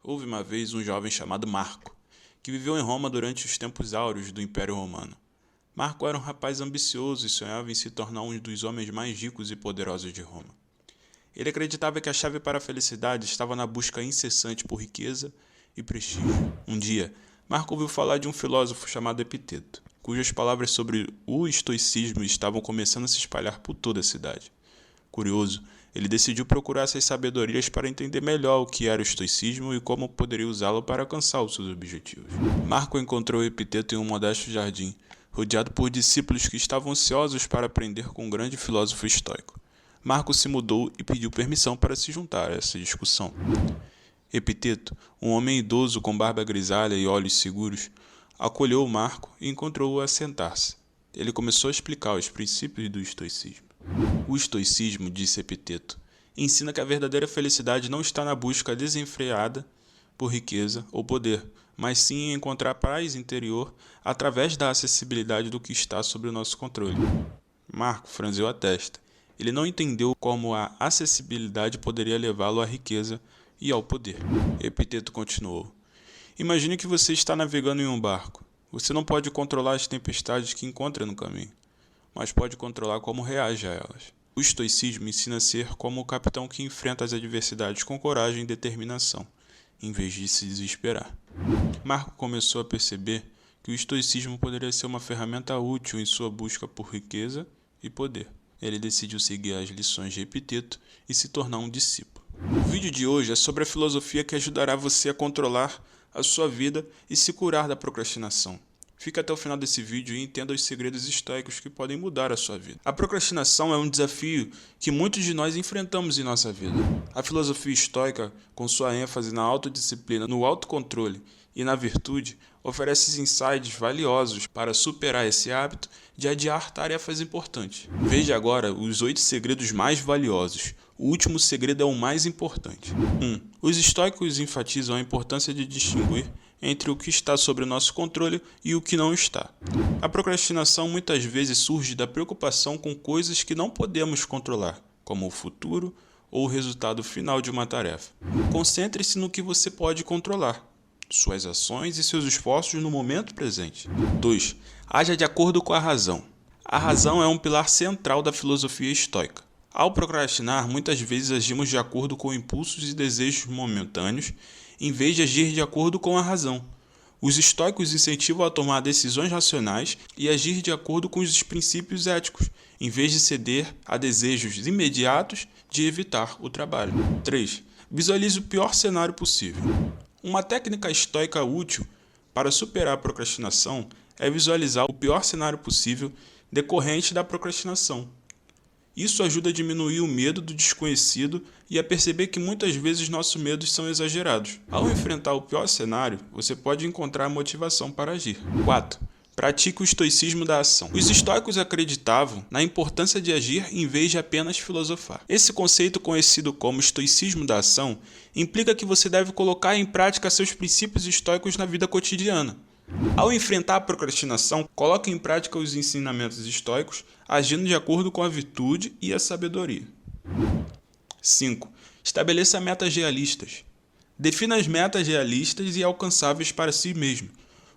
Houve uma vez um jovem chamado Marco, que viveu em Roma durante os tempos áureos do Império Romano. Marco era um rapaz ambicioso e sonhava em se tornar um dos homens mais ricos e poderosos de Roma. Ele acreditava que a chave para a felicidade estava na busca incessante por riqueza e prestígio. Um dia, Marco ouviu falar de um filósofo chamado Epiteto, cujas palavras sobre o estoicismo estavam começando a se espalhar por toda a cidade. Curioso, ele decidiu procurar essas sabedorias para entender melhor o que era o estoicismo e como poderia usá-lo para alcançar os seus objetivos. Marco encontrou Epiteto em um modesto jardim, rodeado por discípulos que estavam ansiosos para aprender com um grande filósofo estoico. Marco se mudou e pediu permissão para se juntar a essa discussão. Epiteto, um homem idoso com barba grisalha e olhos seguros, acolheu Marco e encontrou-o a sentar-se. Ele começou a explicar os princípios do estoicismo. O estoicismo, disse Epiteto, ensina que a verdadeira felicidade não está na busca desenfreada por riqueza ou poder, mas sim em encontrar paz interior através da acessibilidade do que está sob o nosso controle. Marco franziu a testa. Ele não entendeu como a acessibilidade poderia levá-lo à riqueza e ao poder. Epiteto continuou. Imagine que você está navegando em um barco. Você não pode controlar as tempestades que encontra no caminho, mas pode controlar como reage a elas. O estoicismo ensina a ser como o capitão que enfrenta as adversidades com coragem e determinação, em vez de se desesperar. Marco começou a perceber que o estoicismo poderia ser uma ferramenta útil em sua busca por riqueza e poder. Ele decidiu seguir as lições de Epiteto e se tornar um discípulo. O vídeo de hoje é sobre a filosofia que ajudará você a controlar a sua vida e se curar da procrastinação. Fique até o final desse vídeo e entenda os segredos estoicos que podem mudar a sua vida. A procrastinação é um desafio que muitos de nós enfrentamos em nossa vida. A filosofia estoica, com sua ênfase na autodisciplina, no autocontrole e na virtude, oferece insights valiosos para superar esse hábito de adiar tarefas importantes. Veja agora os 8 segredos mais valiosos. O último segredo é o mais importante. 1. Os estoicos enfatizam a importância de distinguir entre o que está sob o nosso controle e o que não está. A procrastinação muitas vezes surge da preocupação com coisas que não podemos controlar, como o futuro ou o resultado final de uma tarefa. Concentre-se no que você pode controlar, suas ações e seus esforços no momento presente. 2. Haja de acordo com a razão. A razão é um pilar central da filosofia estoica. Ao procrastinar, muitas vezes agimos de acordo com impulsos e desejos momentâneos, em vez de agir de acordo com a razão. Os estoicos incentivam a tomar decisões racionais e agir de acordo com os princípios éticos, em vez de ceder a desejos imediatos de evitar o trabalho. 3. Visualize o pior cenário possível. Uma técnica estoica útil para superar a procrastinação é visualizar o pior cenário possível decorrente da procrastinação. Isso ajuda a diminuir o medo do desconhecido e a perceber que muitas vezes nossos medos são exagerados. Ao enfrentar o pior cenário, você pode encontrar motivação para agir. 4. Pratique o estoicismo da ação. Os estoicos acreditavam na importância de agir em vez de apenas filosofar. Esse conceito, conhecido como estoicismo da ação, implica que você deve colocar em prática seus princípios estoicos na vida cotidiana. Ao enfrentar a procrastinação, coloque em prática os ensinamentos estoicos, agindo de acordo com a virtude e a sabedoria. 5. Estabeleça metas realistas. Defina as metas realistas e alcançáveis para si mesmo.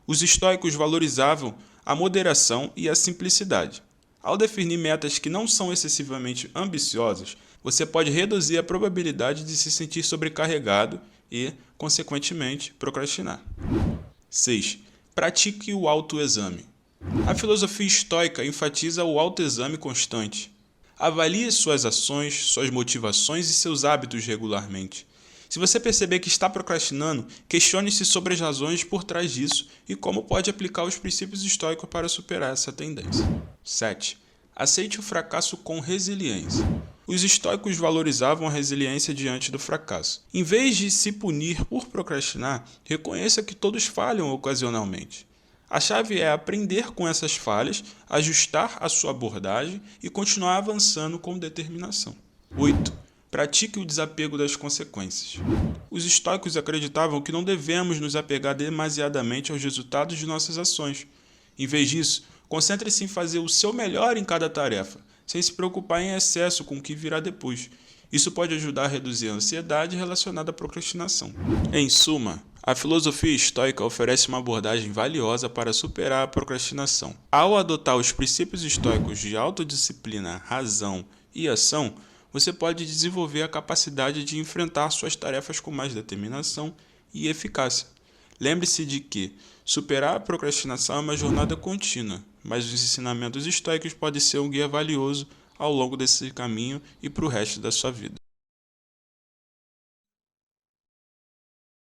Os estoicos valorizavam a moderação e a simplicidade. Ao definir metas que não são excessivamente ambiciosas, você pode reduzir a probabilidade de se sentir sobrecarregado e, consequentemente, procrastinar. 6. Pratique o autoexame. A filosofia estoica enfatiza o autoexame constante. Avalie suas ações, suas motivações e seus hábitos regularmente. Se você perceber que está procrastinando, questione-se sobre as razões por trás disso e como pode aplicar os princípios estoicos para superar essa tendência. 7. Aceite o fracasso com resiliência. Os estoicos valorizavam a resiliência diante do fracasso. Em vez de se punir por procrastinar, reconheça que todos falham ocasionalmente. A chave é aprender com essas falhas, ajustar a sua abordagem e continuar avançando com determinação. 8. Pratique o desapego das consequências. Os estoicos acreditavam que não devemos nos apegar demasiadamente aos resultados de nossas ações. Em vez disso, concentre-se em fazer o seu melhor em cada tarefa, sem se preocupar em excesso com o que virá depois. Isso pode ajudar a reduzir a ansiedade relacionada à procrastinação. Em suma, a filosofia estoica oferece uma abordagem valiosa para superar a procrastinação. Ao adotar os princípios estoicos de autodisciplina, razão e ação, você pode desenvolver a capacidade de enfrentar suas tarefas com mais determinação e eficácia. Lembre-se de que superar a procrastinação é uma jornada contínua, mas os ensinamentos estoicos podem ser um guia valioso ao longo desse caminho e para o resto da sua vida.